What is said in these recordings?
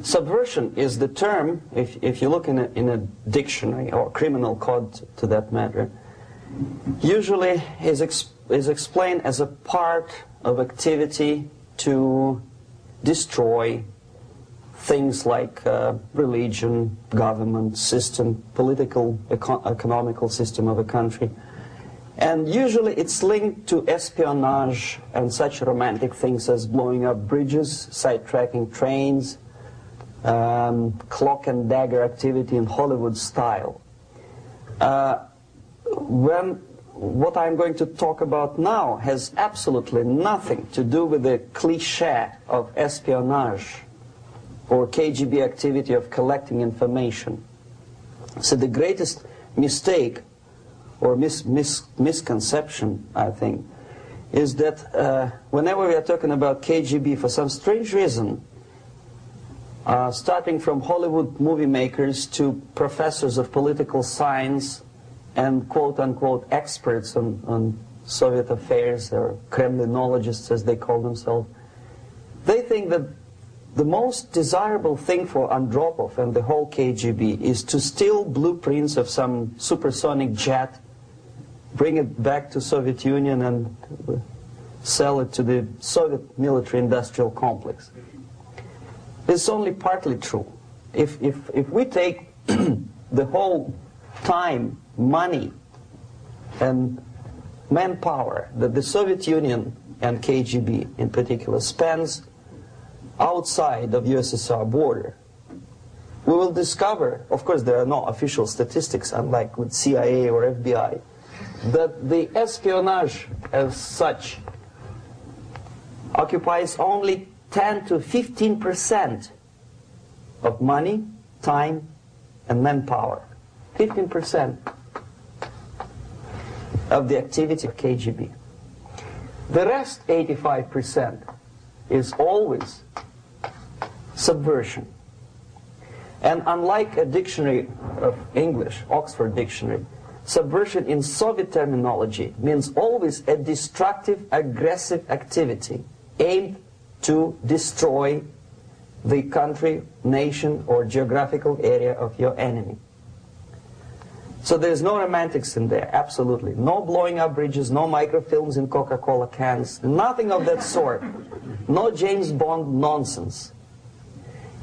Subversion is the term, if you look in a dictionary or criminal code to that matter, usually is explained as a part of activity to destroy things like religion, government, system, political, economical system of a country. And usually it's linked to espionage and such romantic things as blowing up bridges, sidetracking trains, cloak and dagger activity in Hollywood style. What I'm going to talk about now has absolutely nothing to do with the cliché of espionage or KGB activity of collecting information. So the greatest mistake or misconception, I think, is that whenever we are talking about KGB, for some strange reason, starting from Hollywood movie makers to professors of political science and quote-unquote experts on Soviet affairs, or Kremlinologists as they call themselves, they think that the most desirable thing for Andropov and the whole KGB is to steal blueprints of some supersonic jet, bring it back to Soviet Union and sell it to the Soviet military-industrial complex. It's only partly true. If we take the whole time, money, and manpower that the Soviet Union and KGB in particular spends outside of USSR border, we will discover, of course there are no official statistics unlike with CIA or FBI, that the espionage as such occupies only 10 to 15% of money, time, and manpower. 15% of the activity of KGB. The rest, 85%, is always subversion. And unlike a dictionary of English, Oxford Dictionary, subversion in Soviet terminology means always a destructive, aggressive activity aimed to destroy the country, nation, or geographical area of your enemy. So there's no romantics in there, absolutely. No blowing up bridges, no microfilms in Coca-Cola cans, nothing of that sort. No James Bond nonsense.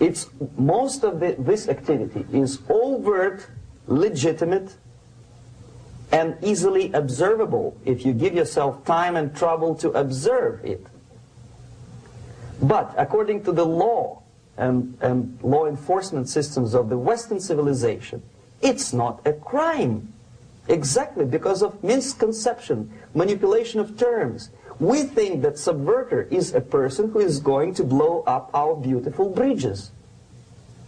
It's most of this activity is overt, legitimate, and easily observable if you give yourself time and trouble to observe it. But according to the law and law enforcement systems of the Western civilization, it's not a crime. Exactly because of misconception, manipulation of terms. We think that subverter is a person who is going to blow up our beautiful bridges.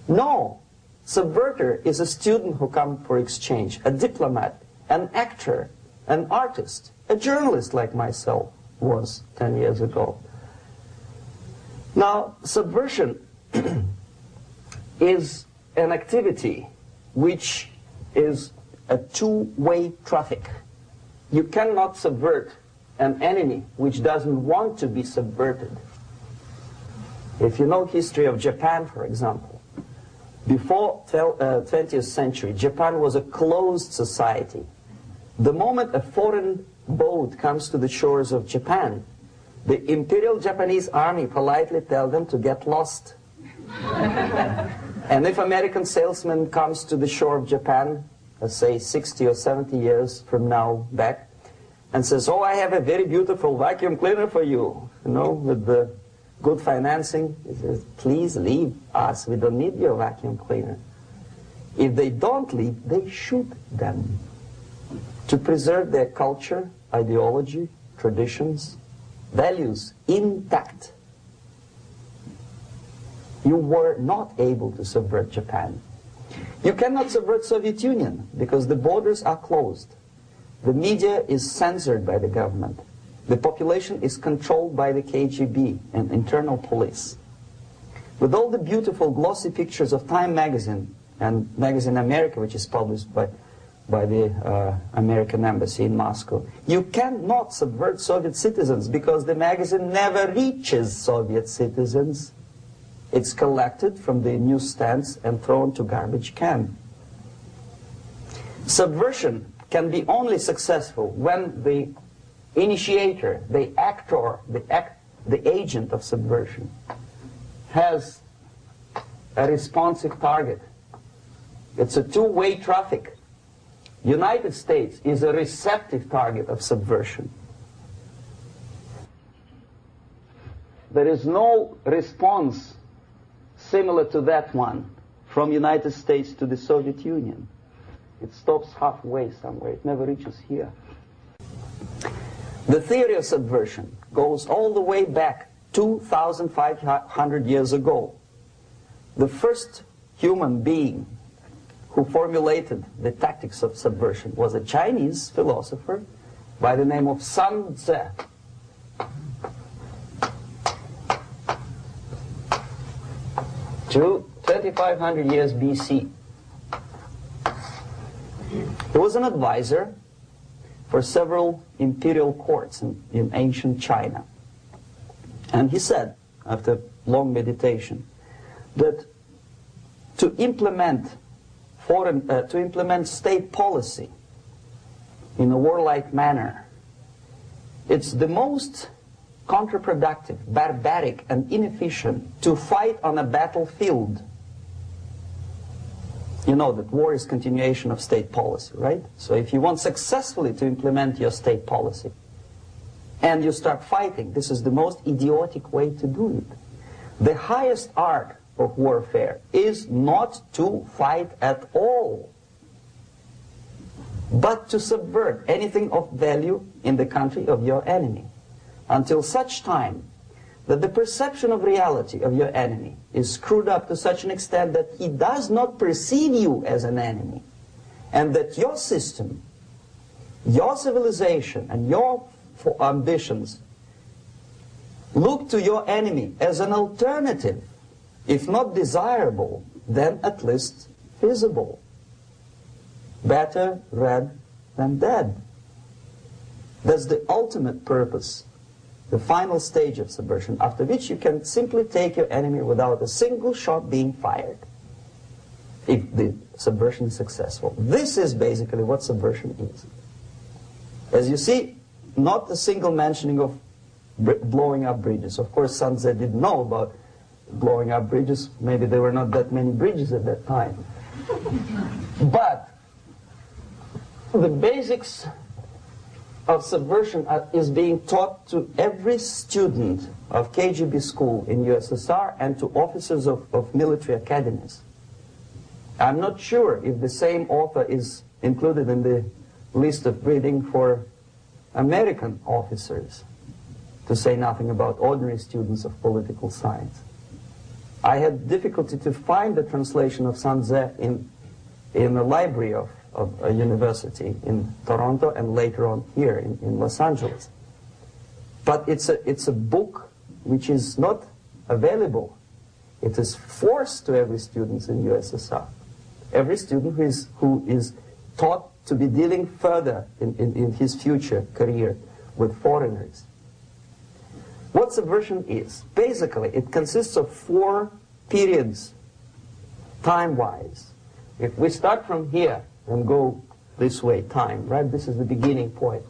No. Subverter is a student who comes for exchange, a diplomat, an actor, an artist, a journalist like myself was 10 years ago. Now, subversion is an activity which is a two-way traffic. You cannot subvert an enemy which doesn't want to be subverted. If you know history of Japan, for example, before 20th century, Japan was a closed society. The moment a foreign boat comes to the shores of Japan, the Imperial Japanese Army politely tells them to get lost. And if American salesman comes to the shore of Japan, let's say 60 or 70 years from now back, and says, oh, I have a very beautiful vacuum cleaner for you, with the good financing, he says, please leave us, we don't need your vacuum cleaner. If they don't leave, they shoot them to preserve their culture, ideology, traditions, values intact. You were not able to subvert Japan. You cannot subvert Soviet Union because the borders are closed. The media is censored by the government. The population is controlled by the KGB and internal police. With all the beautiful glossy pictures of Time magazine and Magazine America, which is published by the American embassy in Moscow, you cannot subvert Soviet citizens because the magazine never reaches Soviet citizens. It's collected from the newsstands and thrown to garbage can. Subversion can be only successful when the initiator, the actor, the agent of subversion has a responsive target. It's a two-way traffic. United States is a receptive target of subversion. There is no response similar to that one from United States to the Soviet Union. It stops halfway somewhere. It never reaches here. The theory of subversion goes all the way back 2,500 years ago. The first human being who formulated the tactics of subversion was a Chinese philosopher by the name of Sun Tzu. 2,500 years BC. He was an advisor for several imperial courts in ancient China. And he said, after long meditation, that to implement state policy in a warlike manner, it's the most counterproductive, barbaric, and inefficient to fight on a battlefield. You know that war is continuation of state policy, right? So if you want successfully to implement your state policy and you start fighting, this is the most idiotic way to do it. The highest art of warfare is not to fight at all, but to subvert anything of value in the country of your enemy, until such time that the perception of reality of your enemy is screwed up to such an extent that he does not perceive you as an enemy, and that your system, your civilization, and your ambitions look to your enemy as an alternative, if not desirable, then at least feasible. Better red than dead. That's the ultimate purpose, the final stage of subversion, after which you can simply take your enemy without a single shot being fired, if the subversion is successful. This is basically what subversion is. As you see, not a single mentioning of blowing up bridges. Of course, Sun Tzu didn't know about blowing up bridges. Maybe there were not that many bridges at that time. But the basics of subversion is being taught to every student of KGB school in USSR and to officers of military academies. I'm not sure if the same author is included in the list of reading for American officers, to say nothing about ordinary students of political science. I had difficulty to find the translation of Sun Tzu in the library of a university in Toronto and later on here in Los Angeles. But it's a book which is not available. It is forced to every student in USSR. Every student who is taught to be dealing further in his future career with foreigners. What subversion is? Basically, it consists of 4 periods, time-wise. If we start from here and go this way, time, right? This is the beginning point.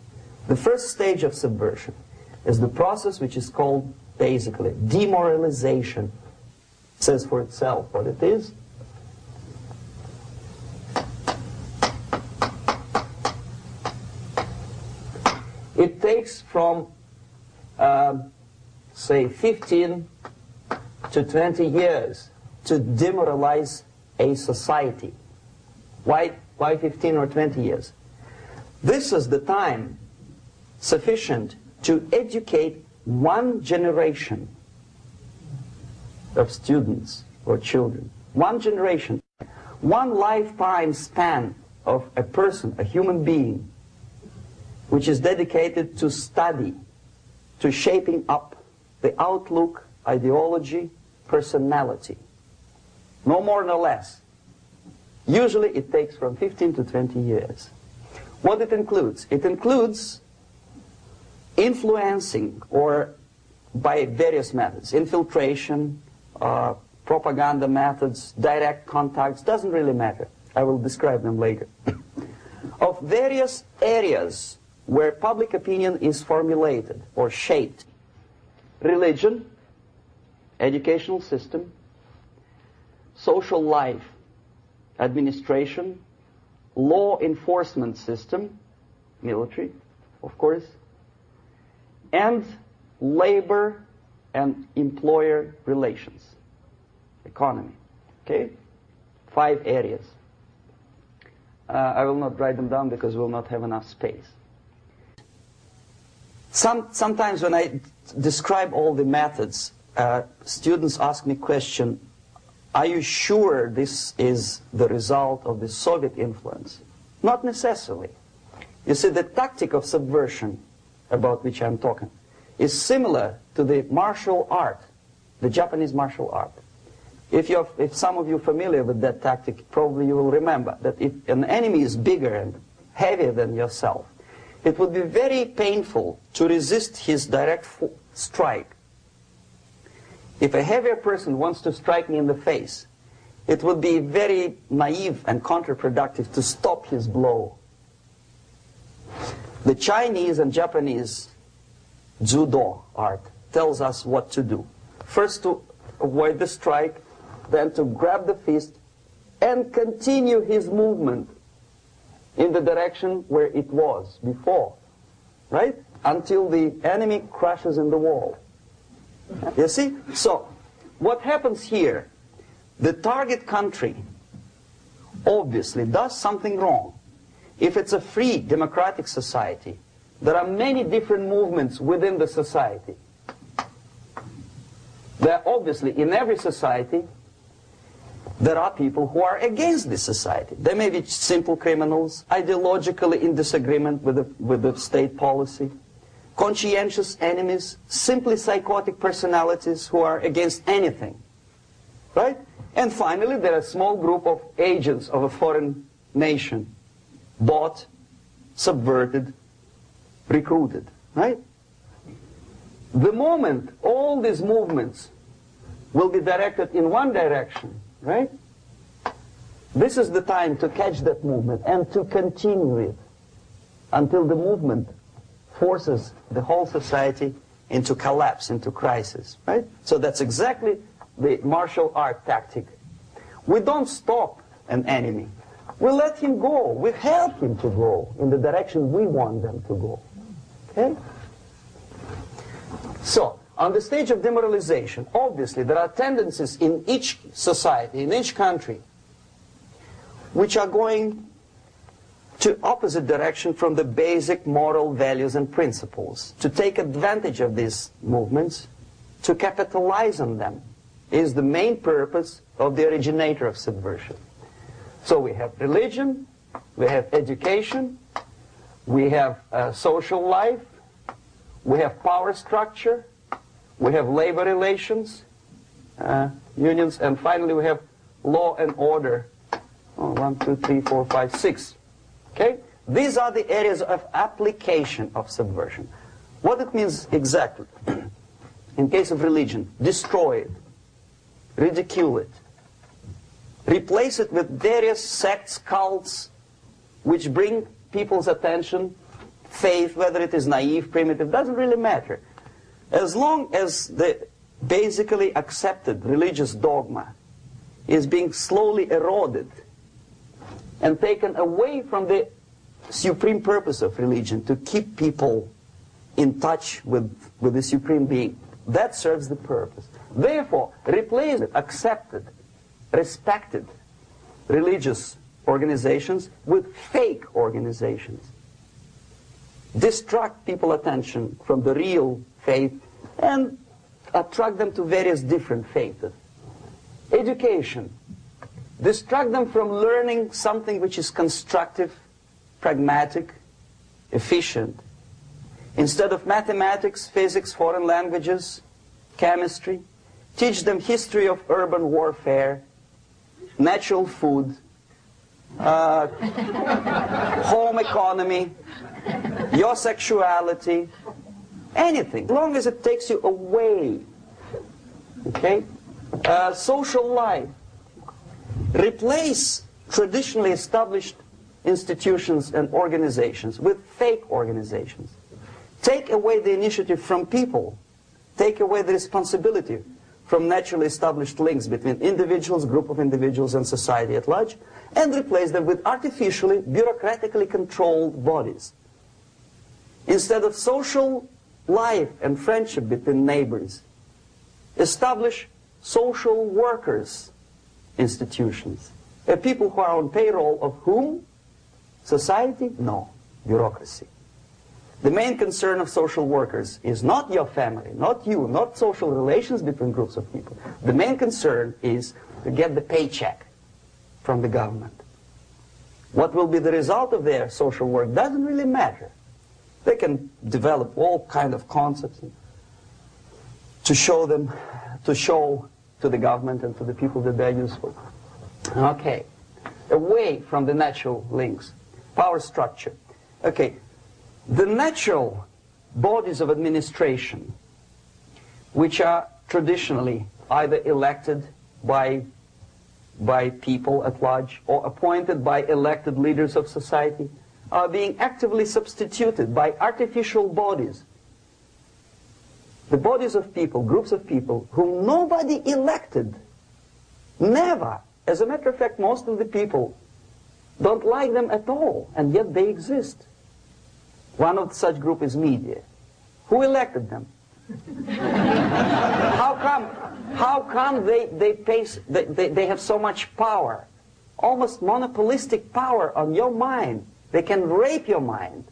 The first stage of subversion is the process which is called, basically, demoralization. It says for itself what it is. It takes from, say, 15 to 20 years to demoralize a society. Why 15 or 20 years? This is the time sufficient to educate one generation of students or children. One generation. One lifetime span of a person, a human being, which is dedicated to study, to shaping up the outlook, ideology, personality. No more nor less. Usually it takes from 15 to 20 years. What it includes? It includes influencing, or by various methods, infiltration, propaganda methods, direct contacts, doesn't really matter. I will describe them later. Of various areas where public opinion is formulated or shaped. Religion, educational system, social life, administration, law enforcement system, military, of course, and labor and employer relations, economy. Okay? 5 areas. I will not write them down because we will not have enough space. Sometimes when I describe all the methods, students ask me question, are you sure this is the result of the Soviet influence? Not necessarily. You see, the tactic of subversion, about which I'm talking, is similar to the martial art, the Japanese martial art. If some of you are familiar with that tactic, probably you will remember that if an enemy is bigger and heavier than yourself, it would be very painful to resist his direct strike. If a heavier person wants to strike me in the face, it would be very naive and counterproductive to stop his blow. The Chinese and Japanese judo art tells us what to do. First to avoid the strike, then to grab the fist and continue his movement in the direction where it was before, right? Until the enemy crashes in the wall. You see? So, what happens here? The target country obviously does something wrong. If it's a free democratic society, there are many different movements within the society. There are obviously, in every society, there are people who are against this society. They may be simple criminals, ideologically in disagreement with the state policy, conscientious enemies, simply psychotic personalities who are against anything, right? And finally, there are a small group of agents of a foreign nation, bought, subverted, recruited, right? The moment all these movements will be directed in one direction, right? This is the time to catch that movement and to continue it until the movement forces the whole society into collapse, into crisis, right? So that's exactly the martial art tactic. We don't stop an enemy. We let him go. We help him to go in the direction we want them to go. Okay? So, on the stage of demoralization, obviously there are tendencies in each society, in each country, which are going to opposite direction from the basic moral values and principles. To take advantage of these movements, to capitalize on them, is the main purpose of the originator of subversion. So we have religion, we have education, we have social life, we have power structure, we have labor relations, unions, and finally we have law and order. 1, 2, 3, 4, 5, 6. Okay? These are the areas of application of subversion. What it means exactly? In case of religion, destroy it, ridicule it, replace it with various sects, cults, which bring people's attention, faith, whether it is naive, primitive, doesn't really matter. As long as the basically accepted religious dogma is being slowly eroded and taken away from the supreme purpose of religion, to keep people in touch with the supreme being, that serves the purpose. Therefore, replace it, accepted, respected religious organizations with fake organizations. Distract people's attention from the real faith and attract them to various different faiths. Education. Distract them from learning something which is constructive, pragmatic, efficient. Instead of mathematics, physics, foreign languages, chemistry, teach them history of urban warfare, natural food, home economy, your sexuality, anything, as long as it takes you away, okay, Social life. Replace traditionally established institutions and organizations with fake organizations. Take away the initiative from people. Take away the responsibility from naturally established links between individuals, group of individuals, and society at large, and replace them with artificially, bureaucratically controlled bodies. Instead of social life and friendship between neighbors, establish social workers institutions. People who are on payroll of whom? Society? No. Bureaucracy. The main concern of social workers is not your family, not you, not social relations between groups of people. The main concern is to get the paycheck from the government. What will be the result of their social work doesn't really matter. They can develop all kind of concepts to show to the government and to the people that they're useful. Okay. Away from the natural links. Power structure. Okay. The natural bodies of administration, which are traditionally either elected by people at large or appointed by elected leaders of society, are being actively substituted by artificial bodies. The bodies of people, groups of people, whom nobody elected. Never. As a matter of fact, most of the people don't like them at all, and yet they exist. One of such group is media. Who elected them? How come they have so much power? Almost monopolistic power on your mind. They can rape your mind.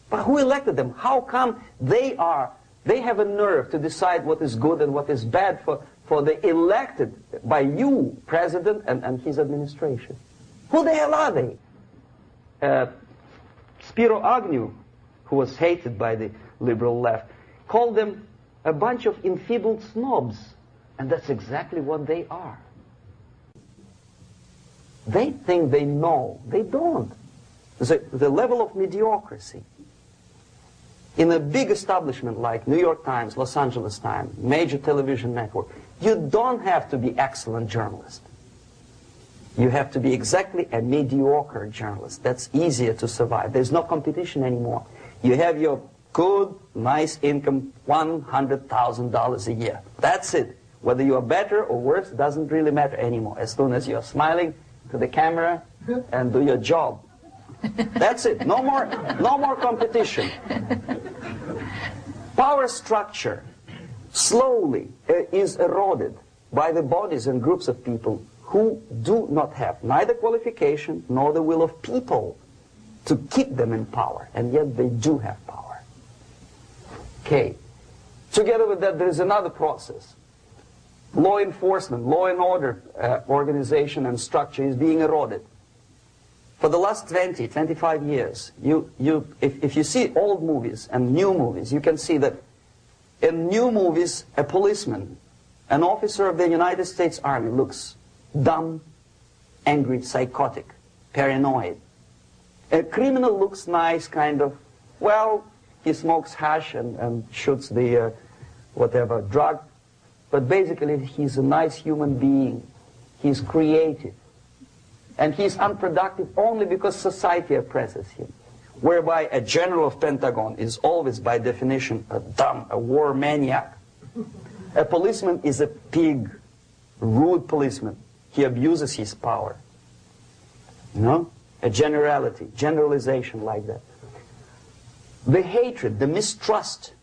But who elected them? How come they have a nerve to decide what is good and what is bad for the elected by you, president, and his administration? Who the hell are they? Spiro Agnew, who was hated by the liberal left, called them a bunch of enfeebled snobs. And that's exactly what they are. They think they know. They don't. The level of mediocrity. In a big establishment like New York Times, Los Angeles Times, major television network, you don't have to be excellent journalist. You have to be exactly a mediocre journalist. That's easier to survive. There's no competition anymore. You have your good, nice income, $100,000 a year. That's it. Whether you are better or worse doesn't really matter anymore. As soon as you're smiling to the camera and do your job. That's it. No more competition. Power structure slowly is eroded by the bodies and groups of people who do not have neither qualification nor the will of people to keep them in power, and yet they do have power. Okay. Together with that, there is another process. Law enforcement, law and order organization and structure is being eroded. For the last 20, 25 years, if you see old movies and new movies, you can see that in new movies, a policeman, an officer of the United States Army looks dumb, angry, psychotic, paranoid. A criminal looks nice, kind of, well, he smokes hash and shoots the whatever drug, but basically he's a nice human being. He's creative. And he's unproductive only because society oppresses him. Whereby a general of Pentagon is always, by definition, a war maniac. A policeman is a pig, rude policeman. He abuses his power. You know? A generalization like that. The hatred, the mistrust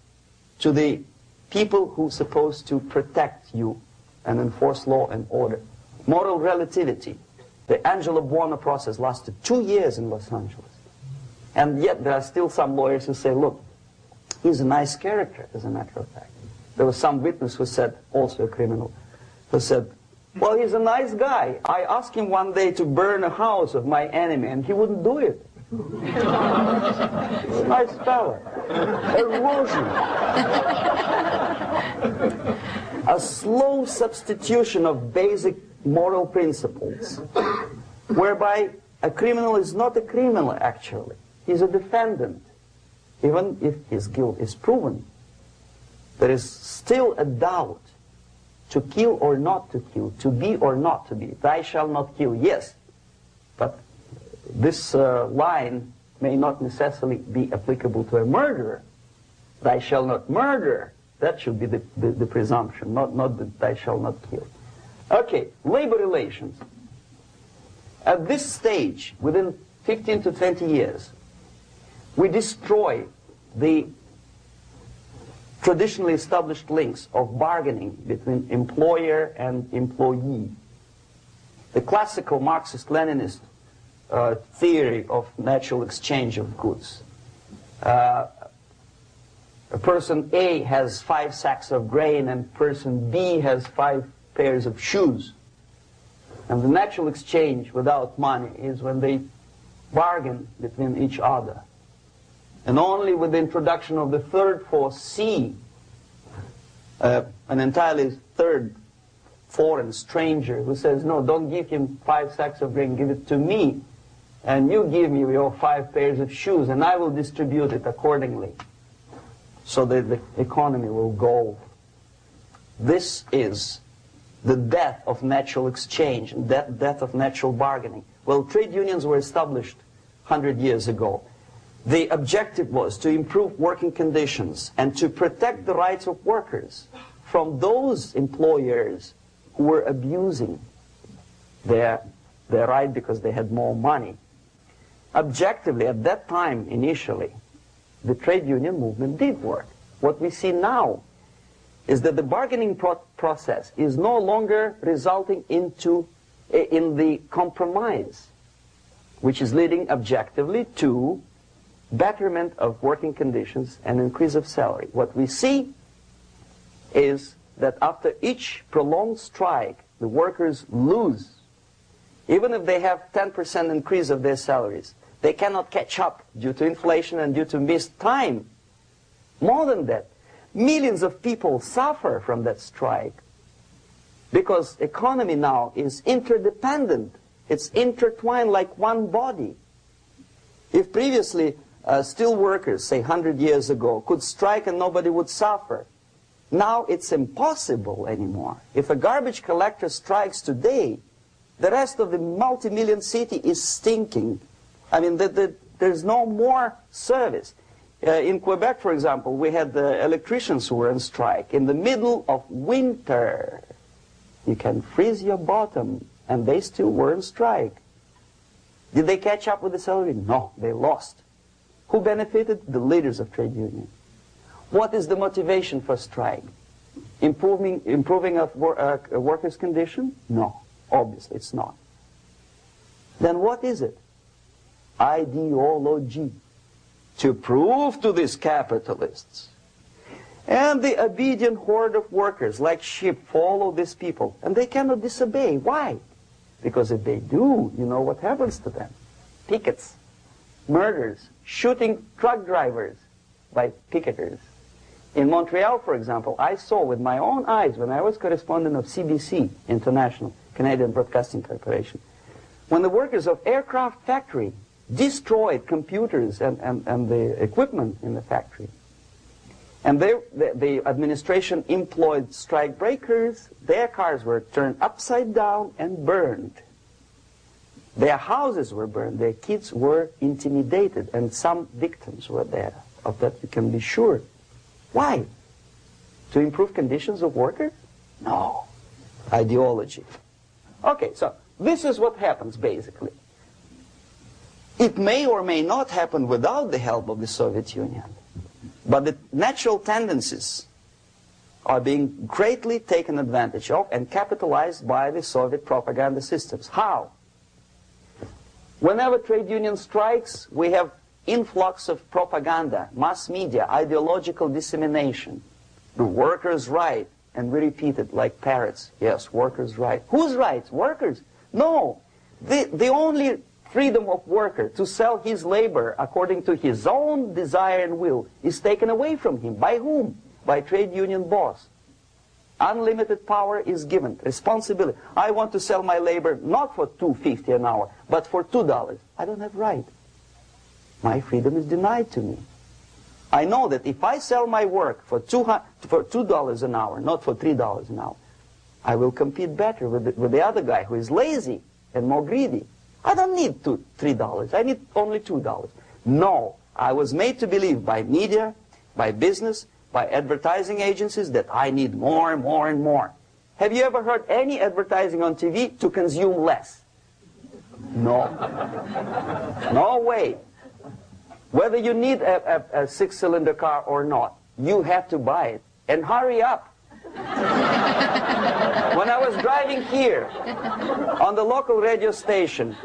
to the people who are supposed to protect you and enforce law and order. Moral relativity. The Angelo Buono process lasted 2 years in Los Angeles. And yet there are still some lawyers who say, look, he's a nice character, as a matter of fact. There was some witness who said, also a criminal, who said, well, he's a nice guy. I asked him one day to burn a house of my enemy, and he wouldn't do it. He's a nice fella. Erosion. A slow substitution of basic moral principles, whereby a criminal is not a criminal, actually. He's a defendant. Even if his guilt is proven, there is still a doubt to kill or not to kill, to be or not to be. Thou shalt not kill, yes, but this line may not necessarily be applicable to a murderer. Thou shalt not murder. That should be the presumption, not that thou shalt not kill. Okay, labor relations. At this stage, within 15 to 20 years, we destroy the traditionally established links of bargaining between employer and employee. The classical Marxist-Leninist theory of natural exchange of goods. A person A has 5 sacks of grain and person B has 5 pairs of shoes. And the natural exchange without money is when they bargain between each other. And only with the introduction of the third force, C, an entirely third foreign stranger who says, no, don't give him 5 sacks of grain, give it to me. And you give me your 5 pairs of shoes, and I will distribute it accordingly, so that the economy will go. This is the death of natural exchange, and death of natural bargaining. Well, trade unions were established 100 years ago. The objective was to improve working conditions and to protect the rights of workers from those employers who were abusing their right because they had more money. Objectively, at that time, initially, the trade union movement did work. What we see now is that the bargaining process is no longer resulting in the compromise, which is leading objectively to betterment of working conditions and increase of salary. What we see is that after each prolonged strike, the workers lose. Even if they have 10% increase of their salaries, they cannot catch up due to inflation and due to missed time. More than that, millions of people suffer from that strike because economy now is interdependent. It's intertwined like one body. If previously steel workers, say 100 years ago, could strike and nobody would suffer, now it's impossible anymore. If a garbage collector strikes today, the rest of the multi-million city is stinking. I mean, there's no more service. In Quebec, for example, we had the electricians who were on strike in the middle of winter. You can freeze your bottom, and they still were on strike. Did they catch up with the salary? No, they lost. Who benefited? The leaders of trade unions. What is the motivation for strike? Improving of a worker's condition? No, obviously it's not. Then what is it? Ideology. To prove to these capitalists. And the obedient horde of workers, like sheep, follow these people. And they cannot disobey. Why? Because if they do, you know what happens to them. Pickets, murders, shooting truck drivers by picketers. In Montreal, for example, I saw with my own eyes when I was correspondent of CBC International, Canadian Broadcasting Corporation, when the workers of aircraft factory destroyed computers and the equipment in the factory. And the administration employed strike breakers. Their cars were turned upside down and burned. Their houses were burned. Their kids were intimidated. And some victims were there. Of that you can be sure. Why? To improve conditions of workers? No. Ideology. Okay, so this is what happens basically. It may or may not happen without the help of the Soviet Union. But the natural tendencies are being greatly taken advantage of and capitalized by the Soviet propaganda systems. How? Whenever trade union strikes, we have influx of propaganda, mass media, ideological dissemination. The workers' right, and we repeat it like parrots. Yes, workers' right. Whose rights? Workers? No. The only freedom of worker to sell his labor according to his own desire and will is taken away from him. By whom? By trade union boss. Unlimited power is given. Responsibility. I want to sell my labor not for $2.50 an hour, but for $2. I don't have right. My freedom is denied to me. I know that if I sell my work for $2 an hour, not for $3 an hour, I will compete better with the other guy who is lazy and more greedy. I don't need $3. I need only $2. No, I was made to believe by media, by business, by advertising agencies that I need more and more and more. Have you ever heard any advertising on TV to consume less? No. No way. Whether you need a six-cylinder car or not, you have to buy it. And hurry up. When I was driving here, on the local radio station,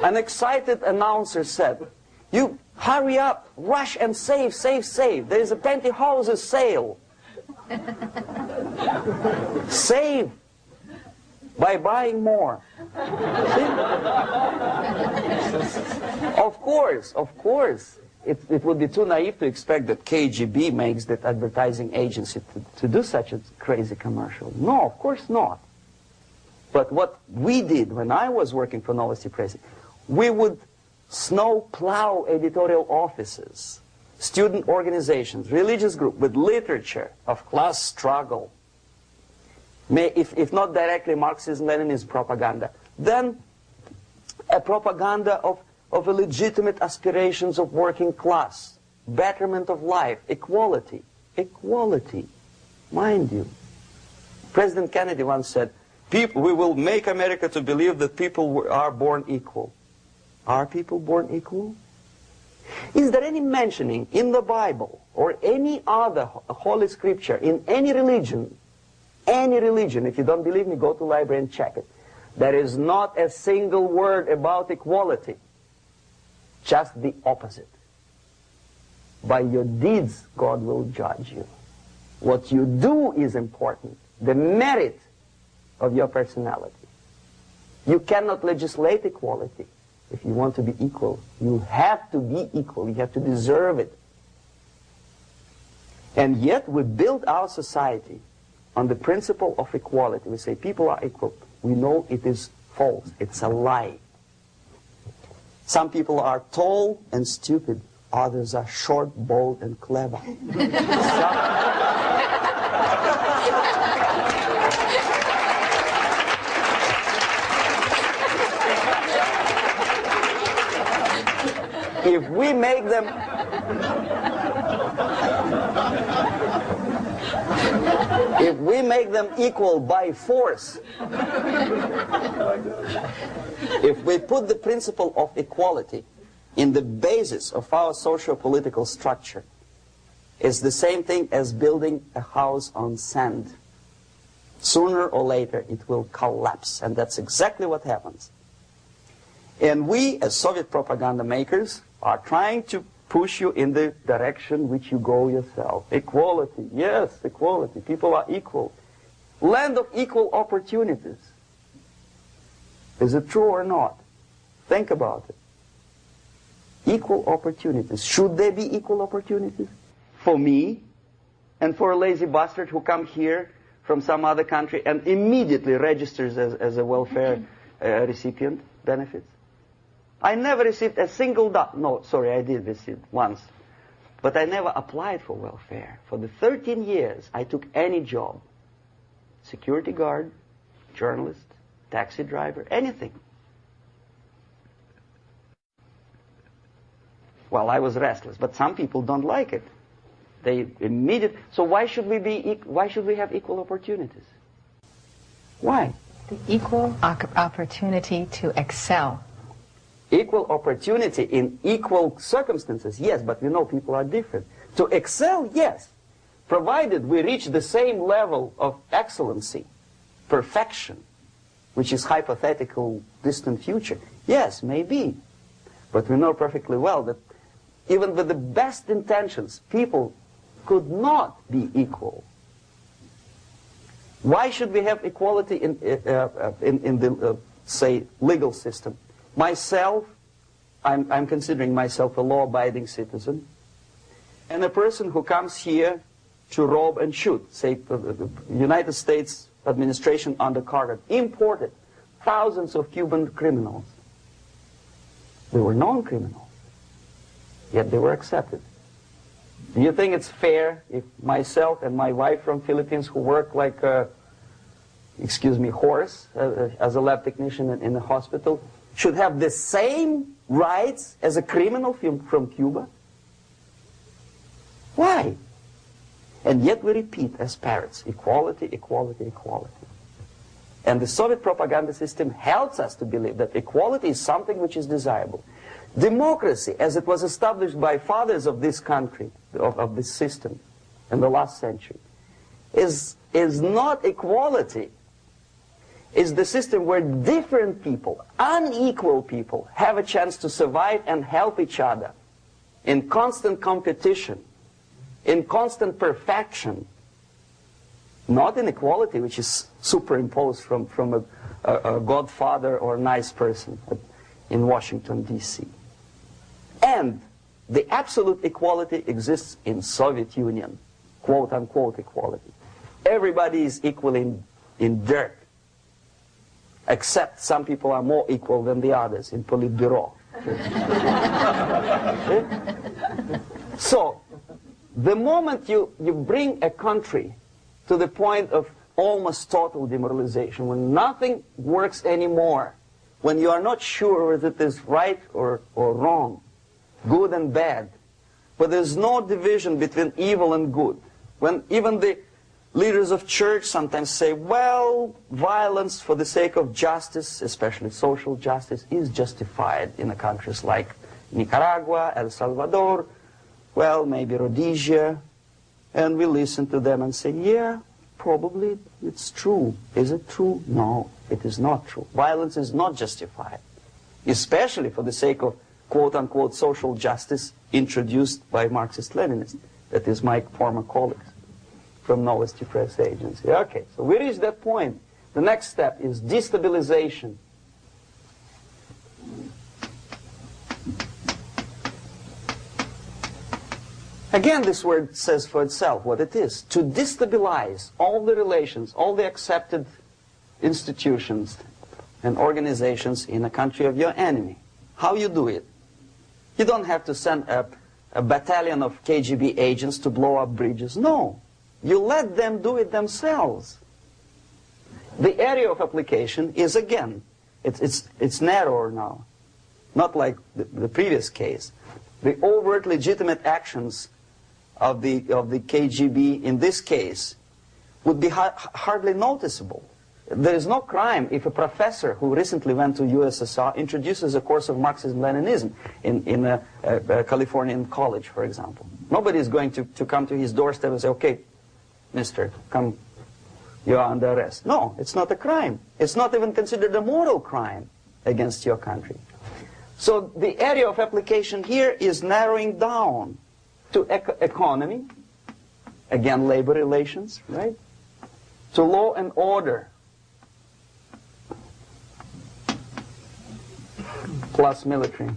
an excited announcer said, "You hurry up, rush and save, save, save. There is a pantyhose sale." Save by buying more. See? Of course. It would be too naive to expect that KGB makes that advertising agency to do such a crazy commercial. No, of course not. But what we did when I was working for Novosti Press, we would snow plow editorial offices, student organizations, religious groups with literature of class struggle. If not directly Marxism-Leninism propaganda, then a propaganda of a legitimate aspirations of working class, betterment of life, equality. Equality, mind you. President Kennedy once said, we will make America to believe that people are born equal. Are people born equal? Is there any mentioning in the Bible or any other holy scripture in any religion, if you don't believe me, go to the library and check it. There is not a single word about equality. Just the opposite. By your deeds, God will judge you. What you do is important. The merit of your personality. You cannot legislate equality. If you want to be equal, you have to be equal. You have to deserve it. And yet we build our society on the principle of equality. We say people are equal. We know it is false. It's a lie. Some people are tall and stupid. Others are short, bold, and clever. If we make them equal by force, if we put the principle of equality in the basis of our socio-political structure, it's the same thing as building a house on sand. Sooner or later it will collapse, and that's exactly what happens. And we, as Soviet propaganda makers, are trying to push you in the direction which you go yourself. Equality, yes, equality. People are equal. Land of equal opportunities. Is it true or not? Think about it. Equal opportunities. Should there be equal opportunities? For me and for a lazy bastard who come here from some other country and immediately registers as a welfare recipient benefits? I never received a single dollar. No, sorry, I did receive once. But I never applied for welfare. For the 13 years, I took any job. Security guard, journalist, taxi driver, anything. Well, I was restless, but some people don't like it. They immediately. So why should we have equal opportunities? Why? The equal opportunity to excel. Equal opportunity in equal circumstances, yes, but we know people are different. To excel, yes, provided we reach the same level of excellency, perfection, which is hypothetical, distant future. Yes, maybe. But we know perfectly well that even with the best intentions, people could not be equal. Why should we have equality in the, say, legal system? Myself, I'm considering myself a law-abiding citizen, and a person who comes here to rob and shoot, say, the United States administration under Carter imported thousands of Cuban criminals. They were non-criminals, yet they were accepted. Do you think it's fair if myself and my wife from Philippines, who work like horse as a lab technician in a hospital should have the same rights as a criminal from Cuba? Why? And yet we repeat as parrots, equality, equality, equality. And the Soviet propaganda system helps us to believe that equality is something which is desirable. Democracy, as it was established by fathers of this country, of this system in the last century, is not equality. It's the system where different people, unequal people, have a chance to survive and help each other in constant competition, in constant perfection, not in equality, which is superimposed from a godfather or nice person in Washington, D.C. And the absolute equality exists in Soviet Union, quote-unquote equality. Everybody is equal in dirt, except some people are more equal than the others in Politburo. So, the moment you bring a country to the point of almost total demoralization, when nothing works anymore, when you are not sure whether it is right or wrong, good and bad, but there's no division between evil and good, when even the leaders of church sometimes say, well, violence for the sake of justice, especially social justice, is justified in countries like Nicaragua, El Salvador, well, maybe Rhodesia, and we listen to them and say, yeah, probably it's true. Is it true? No, it is not true. Violence is not justified, especially for the sake of quote-unquote social justice introduced by Marxist-Leninists, that is my former colleagues from Novosti Press Agency. Okay, so we reached that point. The next step is destabilization. Again, this word says for itself what it is. To destabilize all the relations, all the accepted institutions and organizations in a country of your enemy. How you do it? You don't have to send a battalion of KGB agents to blow up bridges. No. You let them do it themselves. The area of application is, again, it's narrower now. Not like the previous case. The overt legitimate actions of the KGB in this case would be hardly noticeable. There is no crime if a professor who recently went to USSR introduces a course of Marxism-Leninism in a Californian college, for example. Nobody is going to come to his doorstep and say, okay, mister, come, you are under arrest. No, it's not a crime. It's not even considered a moral crime against your country. So the area of application here is narrowing down to economy, again labor relations, right? To law and order, plus military.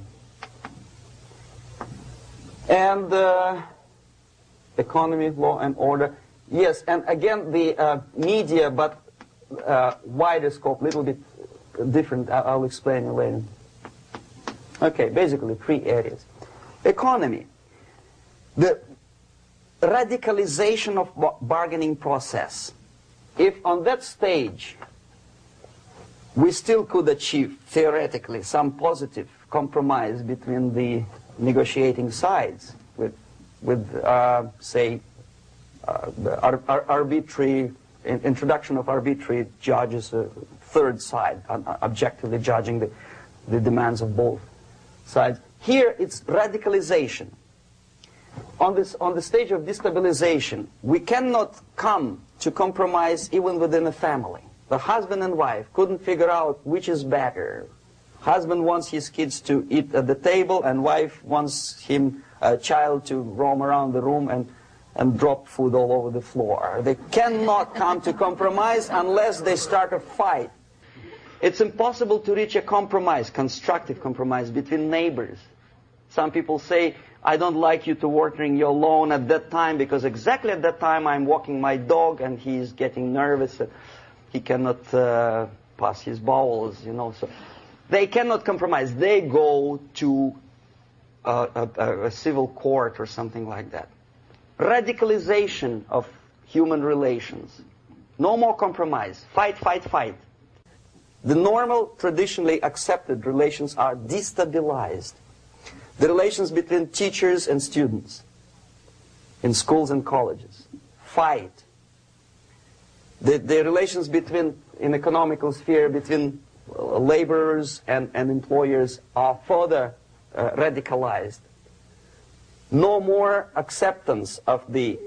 And economy, law and order. Yes, and again the media, but wider scope, little bit different. I'll explain it later. Okay, basically 3 areas. Economy. The radicalization of bargaining process. If on that stage we still could achieve, theoretically, some positive compromise between the negotiating sides with say, arbitrary, introduction of arbitrary judges, a third side, objectively judging the demands of both sides. Here it's radicalization. On the stage of destabilization, we cannot come to compromise even within a family. The husband and wife couldn't figure out which is better. Husband wants his kids to eat at the table, and wife wants a child to roam around the room and drop food all over the floor. They cannot come to compromise unless they start a fight. It's impossible to reach a compromise, constructive compromise, between neighbors. Some people say, I don't like you to watering your lawn at that time because exactly at that time I'm walking my dog and he's getting nervous. He cannot pass his bowels, you know. So they cannot compromise. They go to a civil court or something like that. Radicalization of human relations. No more compromise. Fight, fight, fight. The normal, traditionally accepted relations are destabilized. The relations between teachers and students in schools and colleges. Fight. The relations between, in economical sphere, between laborers and employers are further radicalized. No more acceptance of the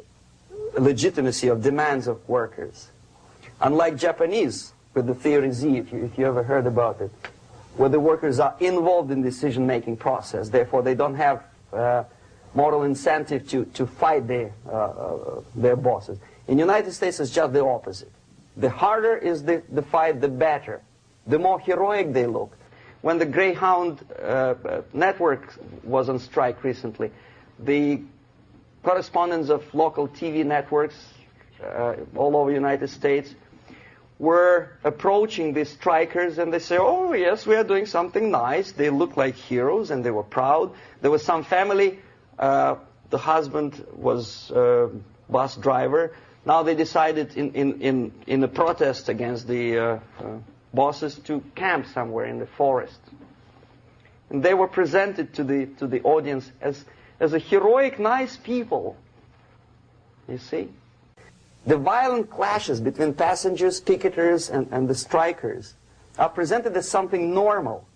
legitimacy of demands of workers. Unlike Japanese, with the theory Z, if you ever heard about it, where the workers are involved in decision-making process, therefore they don't have moral incentive to fight their bosses. In the United States, it's just the opposite. The harder is the fight, the better. The more heroic they look. When the Greyhound network was on strike recently, the correspondents of local TV networks all over the United States were approaching these strikers, and they say, oh yes, we are doing something nice. They look like heroes, and they were proud. There was some family, the husband was bus driver. Now they decided in a protest against the bosses to camp somewhere in the forest. And they were presented to the audience as a heroic, nice people. You see? The violent clashes between passengers, picketers, and the strikers are presented as something normal.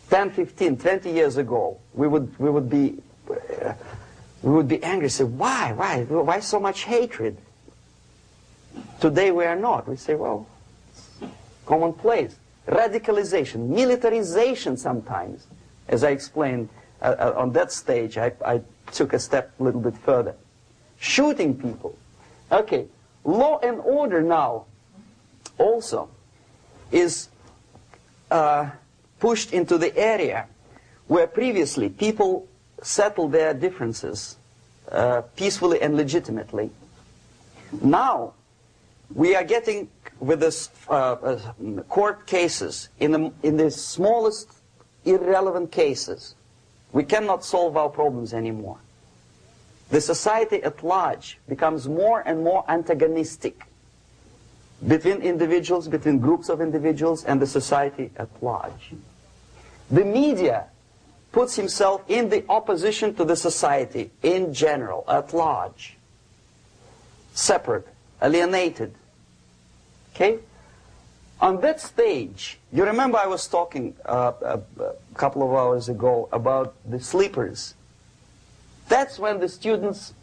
10, 15, 20 years ago, we would be angry, say, why so much hatred? Today we are not. We say, well, commonplace. Radicalization, militarization sometimes. As I explained on that stage, I took a step a little bit further. Shooting people. Okay, law and order now also is pushed into the area where previously people settled their differences peacefully and legitimately. Now we are getting with this court cases in the smallest irrelevant cases. We cannot solve our problems anymore. The society at large becomes more and more antagonistic between individuals, between groups of individuals, and the society at large. The media puts himself in the opposition to the society in general, at large. Separate, alienated. Okay? On that stage, you remember I was talking a couple of hours ago about the sleepers. That's when the students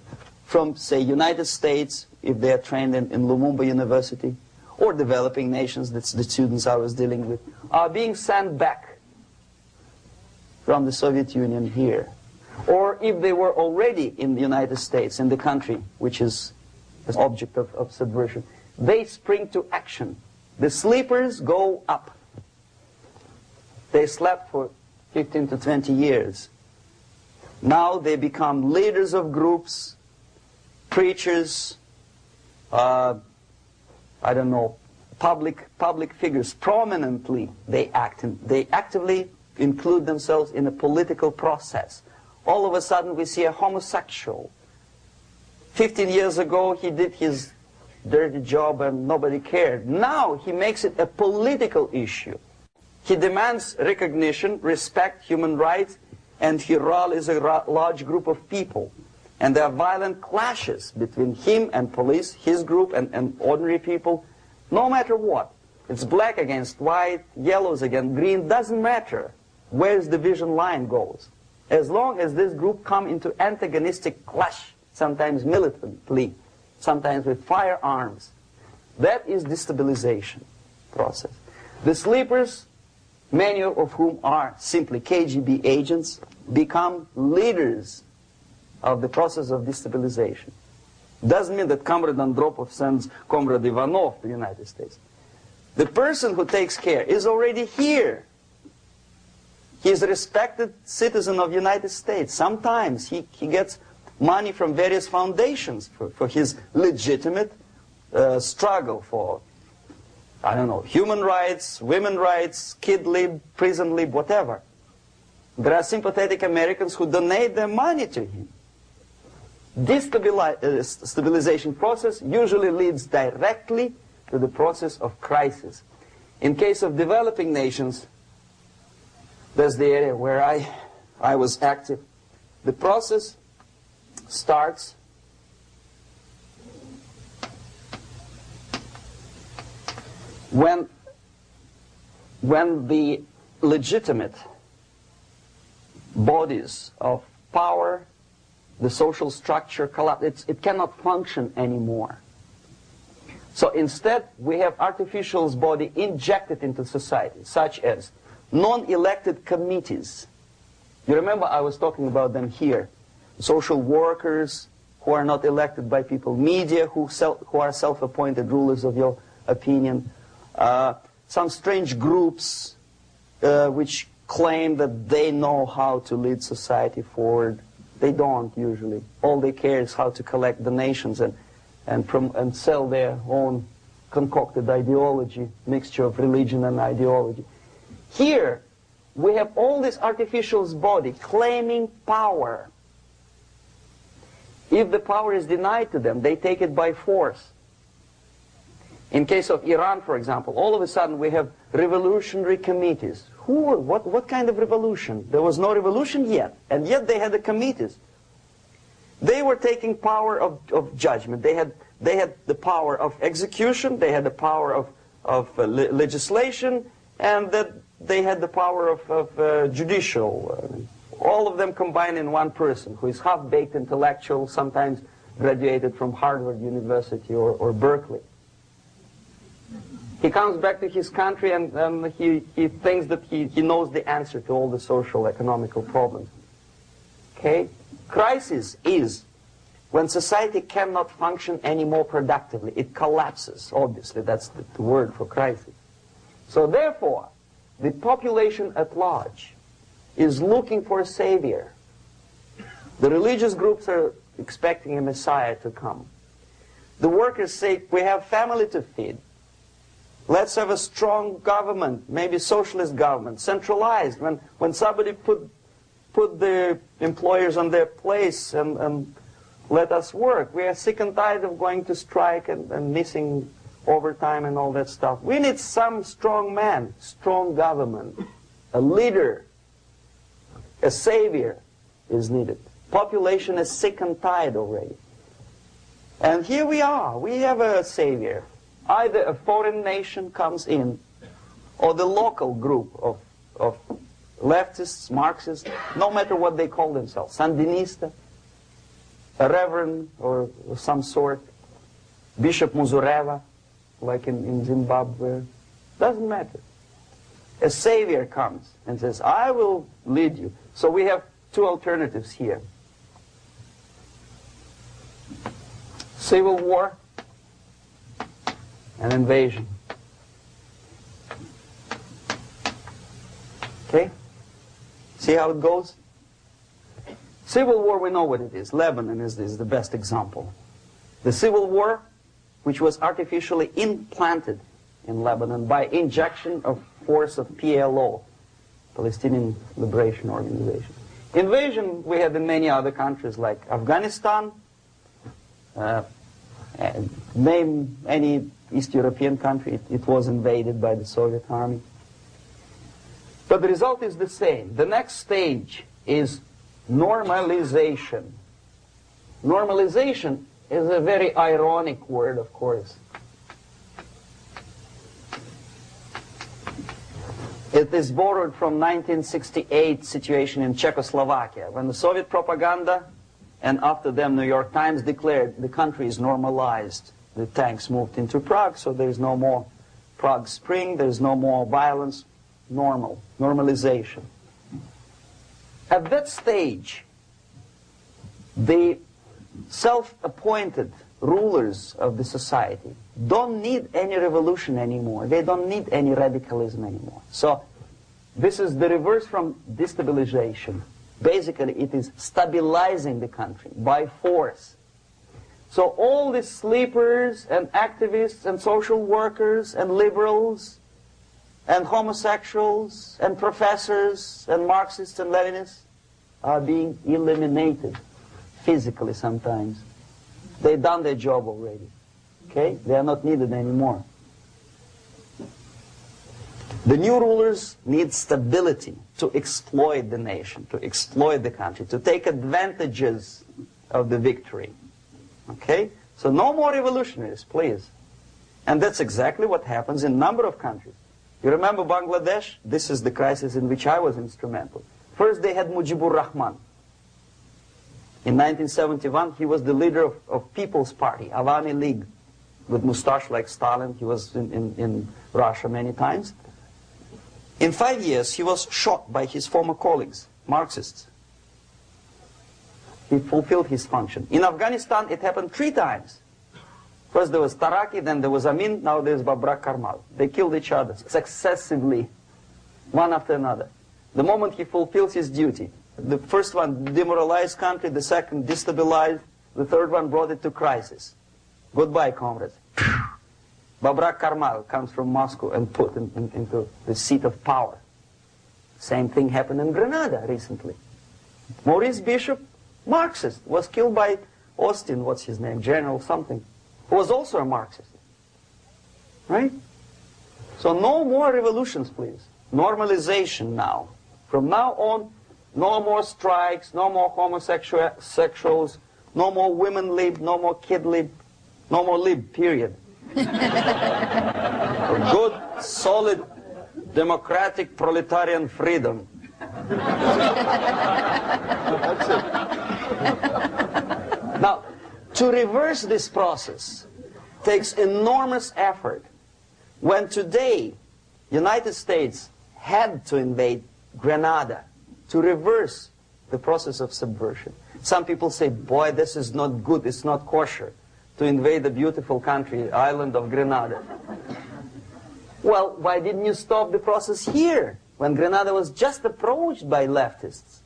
from, say, United States, if they are trained in Lumumba University, or developing nations, that's the students I was dealing with, are being sent back from the Soviet Union here. Or if they were already in the United States, in the country which is the object of subversion, they spring to action. The sleepers go up. They slept for 15 to 20 years. Now they become leaders of groups, preachers, I don't know, public figures. Prominently they actively include themselves in a political process. All of a sudden we see a homosexual. 15 years ago he did his dirty job and nobody cared. Now he makes it a political issue. He demands recognition, respect, human rights, and he rallies a large group of people. And there are violent clashes between him and police, his group and ordinary people, no matter what. It's black against white, yellows against green, doesn't matter where the division line goes. As long as this group come into antagonistic clash, sometimes militantly, sometimes with firearms, that is destabilization process. The sleepers, many of whom are simply KGB agents, become leaders of the process of destabilization. Doesn't mean that Comrade Andropov sends Comrade Ivanov to the United States. The person who takes care is already here. He is a respected citizen of the United States. Sometimes he gets money from various foundations for his legitimate struggle for, I don't know, human rights, women's rights, kid lib, prison lib, whatever. There are sympathetic Americans who donate their money to him. Destabilization process usually leads directly to the process of crisis. In case of developing nations, that's the area where I was active. The process starts when the legitimate bodies of power, the social structure collapse. It cannot function anymore. So instead, we have artificial body injected into society, such as non-elected committees. You remember I was talking about them here. Social workers who are not elected by people, media who are self-appointed rulers of your opinion, some strange groups which claim that they know how to lead society forward. They don't usually. All they care is how to collect donations and sell their own concocted ideology, mixture of religion and ideology. Here, we have all this artificial body claiming power. If the power is denied to them, they take it by force. In case of Iran, for example, all of a sudden we have revolutionary committees. What kind of revolution? There was no revolution yet, and yet they had the committees. They were taking power of judgment. They had the power of execution, they had the power of legislation, and that they had the power of judicial. All of them combined in one person, who is half-baked intellectual, sometimes graduated from Harvard University or Berkeley. He comes back to his country and he thinks that he knows the answer to all the social, economical problems. Okay? Crisis is when society cannot function anymore productively. It collapses, obviously. That's the word for crisis. So therefore, the population at large is looking for a savior. The religious groups are expecting a messiah to come. The workers say, we have family to feed. Let's have a strong government, maybe socialist government, centralized. When somebody put the employers on their place and let us work. We are sick and tired of going to strike and missing overtime and all that stuff. We need some strong man, strong government, a leader, a savior is needed. Population is sick and tired already. And here we are. We have a savior. Either a foreign nation comes in, or the local group of leftists, Marxists, no matter what they call themselves, Sandinista, a reverend or some sort, Bishop Muzureva, like in Zimbabwe, doesn't matter. A savior comes and says, I will lead you. So we have two alternatives here. Civil war and invasion. Okay? See how it goes? Civil war, we know what it is. Lebanon is the best example. The civil war, which was artificially implanted in Lebanon by injection of force of PLO, Palestinian Liberation Organization. Invasion we had in many other countries like Afghanistan, name any East European country, it was invaded by the Soviet army. But the result is the same. The next stage is normalization. Normalization is a very ironic word, of course. It is borrowed from 1968 situation in Czechoslovakia, when the Soviet propaganda and after them New York Times declared the country is normalized. The tanks moved into Prague, so there is no more Prague Spring, there is no more violence. Normalization. At that stage, the self-appointed rulers of the society don't need any revolution anymore. They don't need any radicalism anymore. So this is the reverse from destabilization. Basically, it is stabilizing the country by force. So all the sleepers and activists and social workers and liberals and homosexuals and professors and Marxists and Leninists are being eliminated. physically sometimes. They've done their job already. Okay? They are not needed anymore. The new rulers need stability to exploit the nation, to exploit the country, to take advantages of the victory. Okay? So no more revolutionaries, please. And that's exactly what happens in a number of countries. You remember Bangladesh? This is the crisis in which I was instrumental. First they had Mujibur Rahman. In 1971, he was the leader of People's Party, Awami League, with mustache like Stalin. He was in Russia many times. In 5 years, he was shot by his former colleagues, Marxists. He fulfilled his function. In Afghanistan, it happened 3 times. First there was Taraki, then there was Amin, now there's Babrak Karmal. They killed each other successively, one after another. The moment he fulfills his duty, the first one demoralized country, the second destabilized, the third one brought it to crisis. Goodbye, comrades. Babrak Karmal comes from Moscow and put into the seat of power. Same thing happened in Grenada recently. Maurice Bishop, Marxist, was killed by Austin, what's his name, General something, who was also a Marxist. Right? So no more revolutions, please. Normalization now. From now on, no more strikes, no more homosexuals, no more women lib, no more kid lib, no more lib, period. A good, solid, democratic, proletarian freedom. That's it. Now, to reverse this process takes enormous effort. When today, United States had to invade Grenada to reverse the process of subversion. Some people say, boy, this is not good, it's not kosher to invade the beautiful country, island of Grenada. Well, why didn't you stop the process here, when Grenada was just approached by leftists?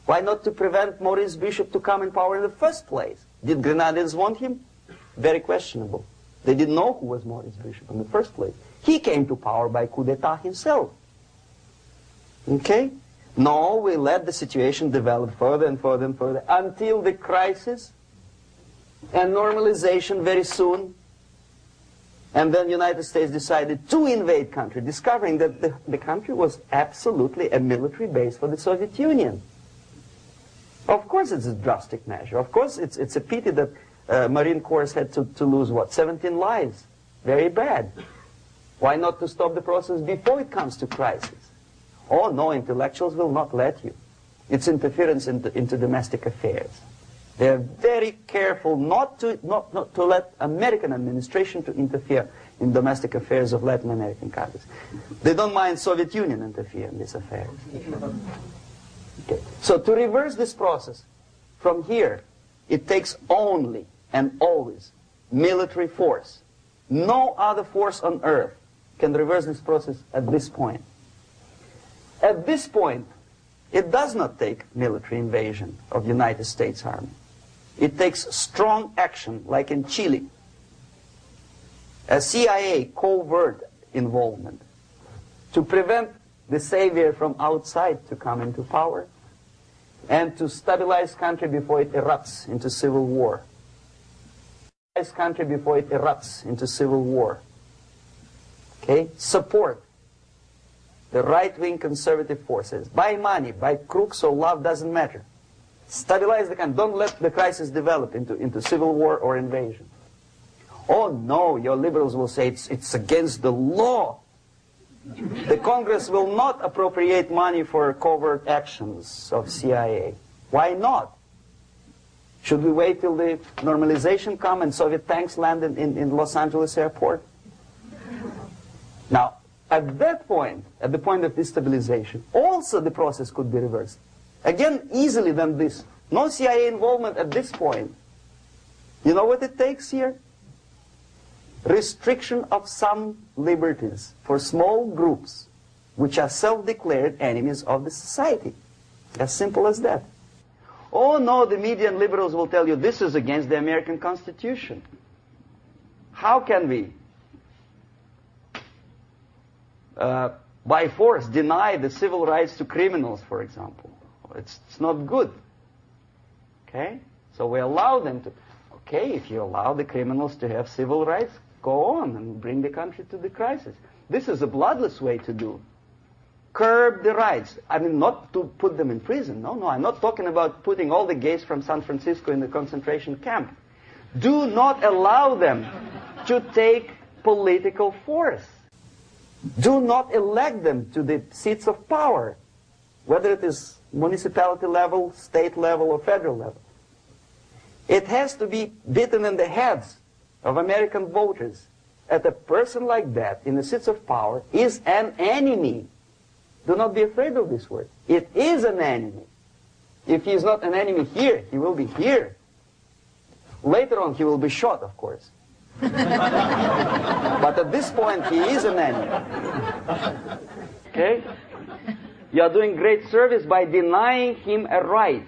Why not to prevent Maurice Bishop to come in power in the first place? Did Grenadians want him? Very questionable. They didn't know who was Maurice Bishop in the first place. He came to power by coup d'etat himself. Okay? No, we let the situation develop further and further and further until the crisis and normalization very soon. And then the United States decided to invade country, discovering that the country was absolutely a military base for the Soviet Union. Of course it's a drastic measure. Of course it's a pity that Marine Corps had to lose, what, 17 lives. Very bad. Why not to stop the process before it comes to crisis? Oh no, intellectuals will not let you. It's interference into domestic affairs. They're very careful not to let American administration to interfere in domestic affairs of Latin American countries. They don't mind Soviet Union interfere in these affairs. Okay. So to reverse this process from here, it takes only and always military force. No other force on earth can reverse this process at this point. At this point, it does not take military invasion of the United States Army. It takes strong action, like in Chile. A CIA covert involvement to prevent the savior from outside to come into power and to stabilize country before it erupts into civil war. Stabilize country before it erupts into civil war. Okay? Support the right-wing conservative forces. By money, by crooks or love, doesn't matter. Stabilize the country. Don't let the crisis develop into civil war or invasion. Oh no, your liberals will say it's against the law. The Congress will not appropriate money for covert actions of CIA. Why not? Should we wait till the normalization come and Soviet tanks land in Los Angeles airport? Now, at that point, at the point of destabilization, also the process could be reversed. Again, easily than this. No CIA involvement at this point. You know what it takes here? Restriction of some liberties for small groups which are self-declared enemies of the society. As simple as that. Oh no, the media and liberals will tell you this is against the American Constitution. How can we, by force, deny the civil rights to criminals, for example? It's not good. Okay? So we allow them to. Okay, if you allow the criminals to have civil rights, go on and bring the country to the crisis. This is a bloodless way to do. Curb the rights. I mean, not to put them in prison. No, I'm not talking about putting all the gays from San Francisco in the concentration camp. Do not allow them to take political force. Do not elect them to the seats of power, whether it is municipality level, state level, or federal level. It has to be beaten in the heads of American voters that a person like that in the seats of power is an enemy. Do not be afraid of this word. It is an enemy. If he is not an enemy here, he will be here. Later on, he will be shot, of course. But at this point, he is an enemy. Okay? You are doing great service by denying him a right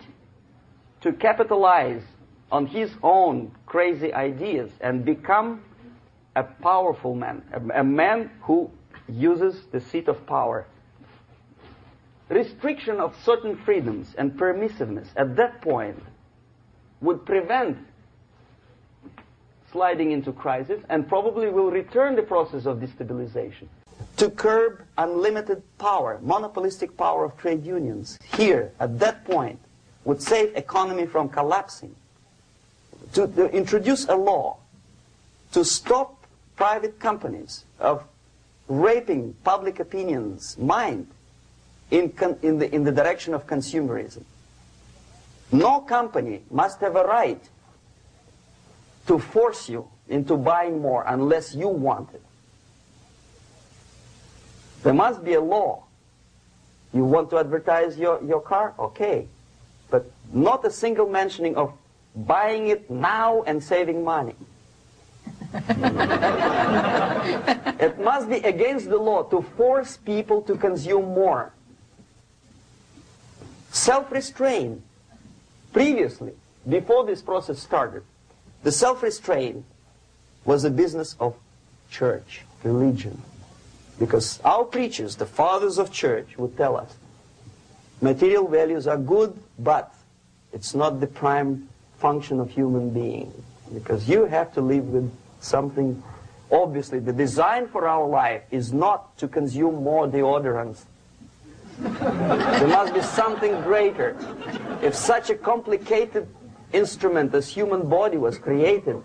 to capitalize on his own crazy ideas and become a powerful man, a man who uses the seat of power. Restriction of certain freedoms and permissiveness at that point would prevent sliding into crisis and probably will return the process of destabilization. To curb unlimited power, monopolistic power of trade unions, here, at that point, would save economy from collapsing. To introduce a law to stop private companies of raping public opinion's mind in the direction of consumerism. No company must have a right to force you into buying more unless you want it. There must be a law. You want to advertise your car? Okay. But not a single mentioning of buying it now and saving money. It must be against the law to force people to consume more. Self-restraint. Previously, before this process started, the self-restraint was a business of church, religion. Because our preachers, the fathers of church, would tell us, material values are good, but it's not the prime function of human being. Because you have to live with something. Obviously, the design for our life is not to consume more deodorants. There must be something greater. If such a complicated instrument as human body was created,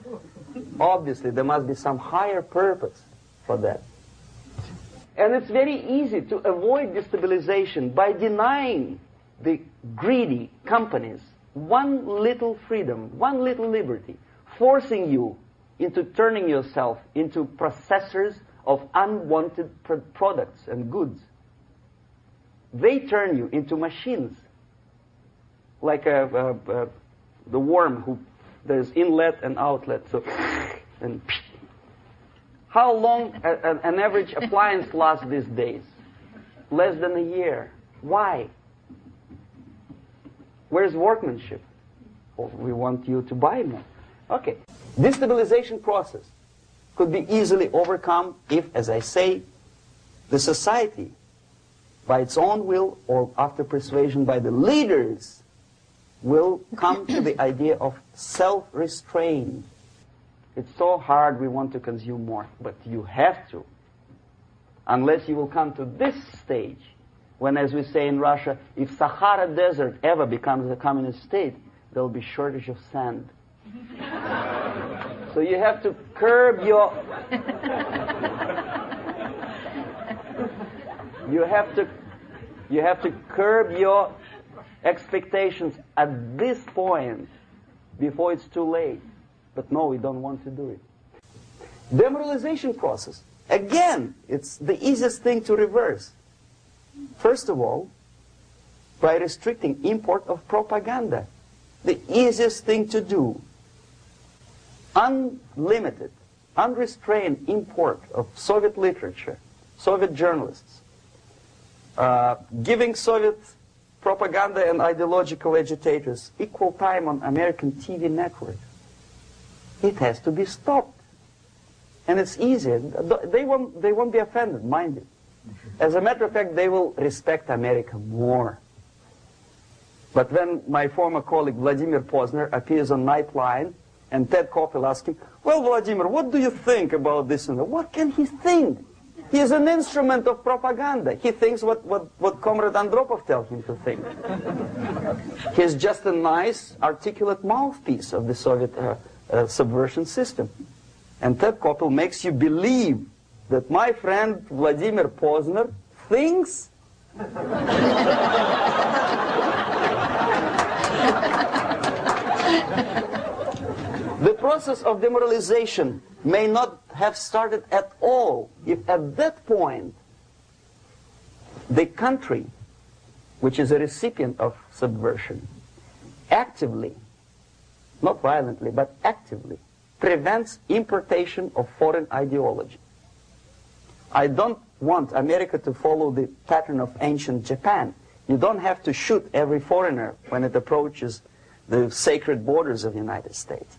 obviously there must be some higher purpose for that. And it's very easy to avoid destabilization by denying the greedy companies one little freedom, one little liberty, forcing you into turning yourself into processors of unwanted products and goods. They turn you into machines, like the worm who there's inlet and outlet. So, and how long an average appliance lasts these days? Less than a year. Why? Where's workmanship? Well, we want you to buy more. Okay. Destabilization process could be easily overcome if, as I say, the society, by its own will or after persuasion by the leaders, will come to the idea of self-restraint. It's so hard, we want to consume more, but you have to. Unless you will come to this stage, when, as we say in Russia, if Sahara Desert ever becomes a communist state, there will be shortage of sand. So you have to curb your... You have to curb your expectations at this point before it's too late. But no, we don't want to do it. Demoralization process. Again, it's the easiest thing to reverse. First of all, by restricting import of propaganda. The easiest thing to do. Unlimited, unrestrained import of Soviet literature, Soviet journalists. Giving Soviet propaganda and ideological agitators equal time on American TV networks. It has to be stopped. And it's easy. They won't be offended, mind you. As a matter of fact, they will respect America more. But when my former colleague Vladimir Posner appears on Nightline and Ted Koppel asks him, well, Vladimir, what do you think about this and that? What can he think? He is an instrument of propaganda. He thinks what Comrade Andropov tells him to think. He is just a nice, articulate mouthpiece of the Soviet subversion system. And Ted Koppel makes you believe that my friend Vladimir Posner thinks the process of demoralization may not have started at all if at that point the country, which is a recipient of subversion, actively, not violently, but actively, prevents importation of foreign ideology. I don't want America to follow the pattern of ancient Japan. You don't have to shoot every foreigner when it approaches the sacred borders of the United States.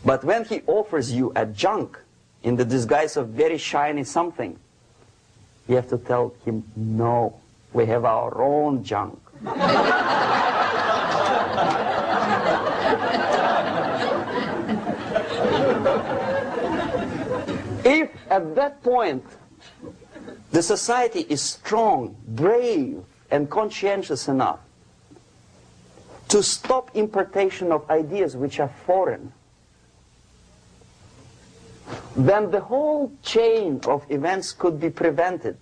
But when he offers you a junk in the disguise of very shiny something, you have to tell him, no, we have our own junk. If at that point the society is strong, brave, and conscientious enough to stop importation of ideas which are foreign, then the whole chain of events could be prevented.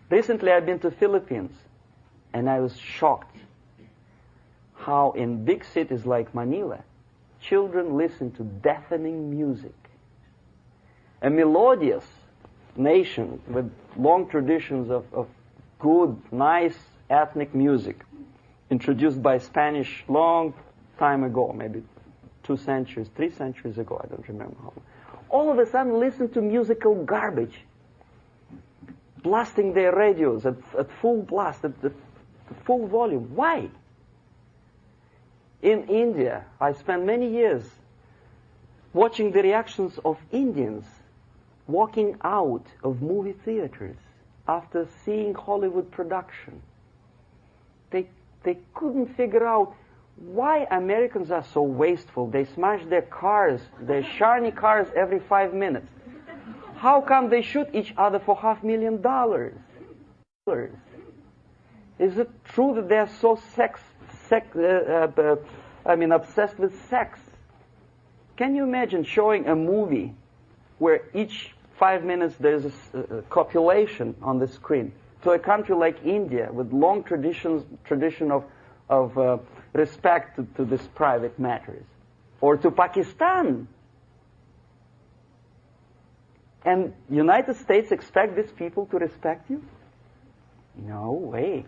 Recently I've been to Philippines, and I was shocked how in big cities like Manila, children listen to deafening music. A melodious nation with long traditions of good, nice ethnic music, introduced by Spanish long time ago, maybe 2 centuries, 3 centuries ago, I don't remember how long. All of a sudden listen to musical garbage, blasting their radios at full blast, at full volume. Why? In India, I spent many years watching the reactions of Indians walking out of movie theaters after seeing Hollywood production. They couldn't figure out why Americans are so wasteful. They smash their cars, their shiny cars, every 5 minutes. How come they shoot each other for $500,000? Is it true that they're so obsessed with sex? Can you imagine showing a movie where each 5 minutes there's a copulation on the screen to a country like India with long tradition of respect to these private matters, or to Pakistan? And United States expect these people to respect you? No way.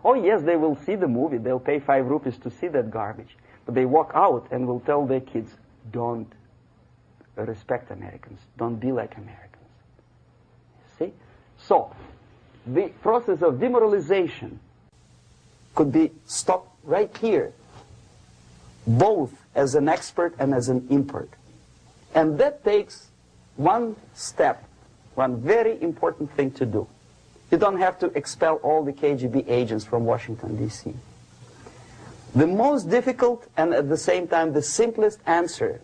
Oh yes, they will see the movie, they'll pay 5 rupees to see that garbage, but they walk out and will tell their kids, don't respect Americans, don't be like Americans. See? So, the process of demoralization could be stopped right here, both as an expert and as an import. And that takes one step, one very important thing to do. You don't have to expel all the KGB agents from Washington, D.C. The most difficult and at the same time the simplest answer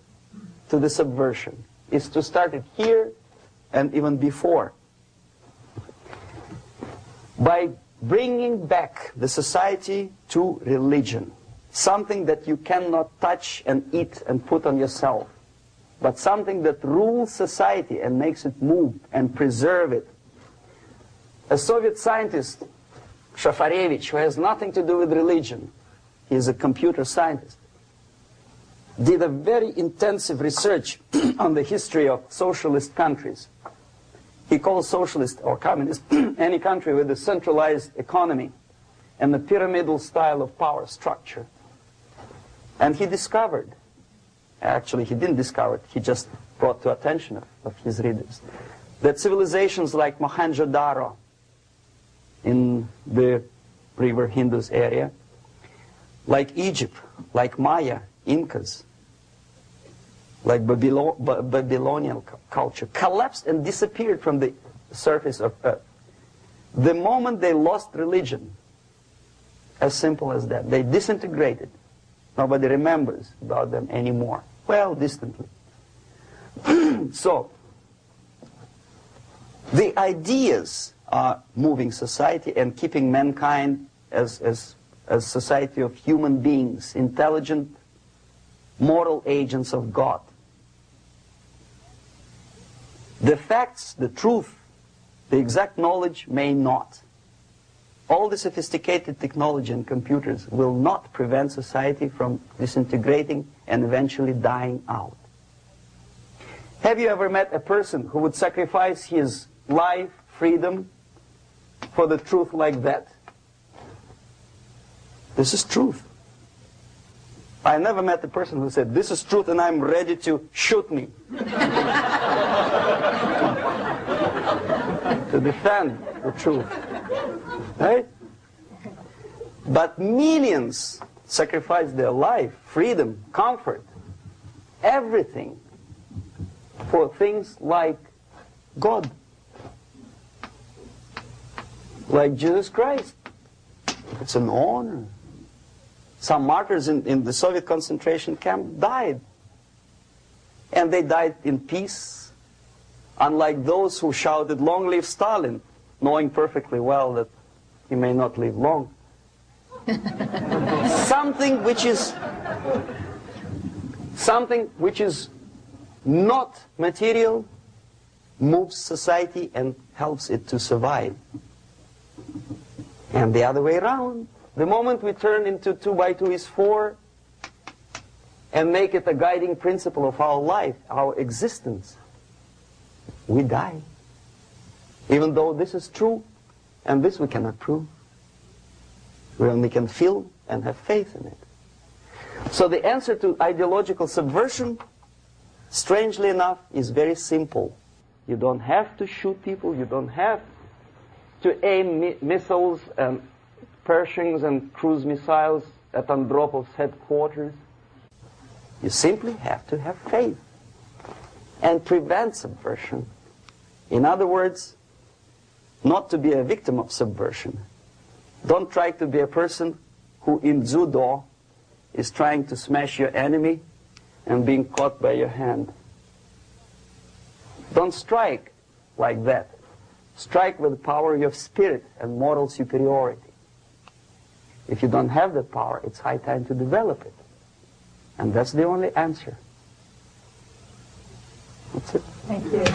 to the subversion is to start it here and even before, by bringing back the society to religion, something that you cannot touch and eat and put on yourself, but something that rules society and makes it move and preserve it. A Soviet scientist, Shafarevich, who has nothing to do with religion, he is a computer scientist, did a very intensive research on the history of socialist countries. He calls socialist or communist any country with a centralized economy and a pyramidal style of power structure. And he discovered, actually he didn't discover it, he just brought to attention of his readers, that civilizations like Mohenjo-Daro in the river Indus area, like Egypt, like Maya, Incas, like Babylonian culture, collapsed and disappeared from the surface of Earth. The moment they lost religion, As simple as that. They disintegrated. Nobody remembers about them anymore. Well, distantly. So, the ideas are moving society and keeping mankind as society of human beings, intelligent, moral agents of God. The facts, the truth, the exact knowledge may not. All the sophisticated technology and computers will not prevent society from disintegrating and eventually dying out. Have you ever met a person who would sacrifice his life, freedom, for the truth like that? This is truth. I never met a person who said, this is truth and I'm ready to shoot me. To defend the truth. Right? But millions sacrifice their life, freedom, comfort, everything for things like God. Like Jesus Christ. It's an honor. Some martyrs in the Soviet concentration camp died. And they died in peace, unlike those who shouted, "Long live Stalin," knowing perfectly well that he may not live long. Something which is not material moves society and helps it to survive. And the other way around. The moment we turn into 2 by 2 is 4 and make it a guiding principle of our life, our existence, we die. Even though this is true, and this we cannot prove. We only can feel and have faith in it. So the answer to ideological subversion, strangely enough, is very simple. You don't have to shoot people, you don't have to aim missiles and Pershings and cruise missiles at Andropov's headquarters. You simply have to have faith and prevent subversion. In other words, not to be a victim of subversion. Don't try to be a person who in judo is trying to smash your enemy and being caught by your hand. Don't strike like that. Strike with the power of your spirit and moral superiority. If you don't have that power, it's high time to develop it. And that's the only answer. That's it. Thank you.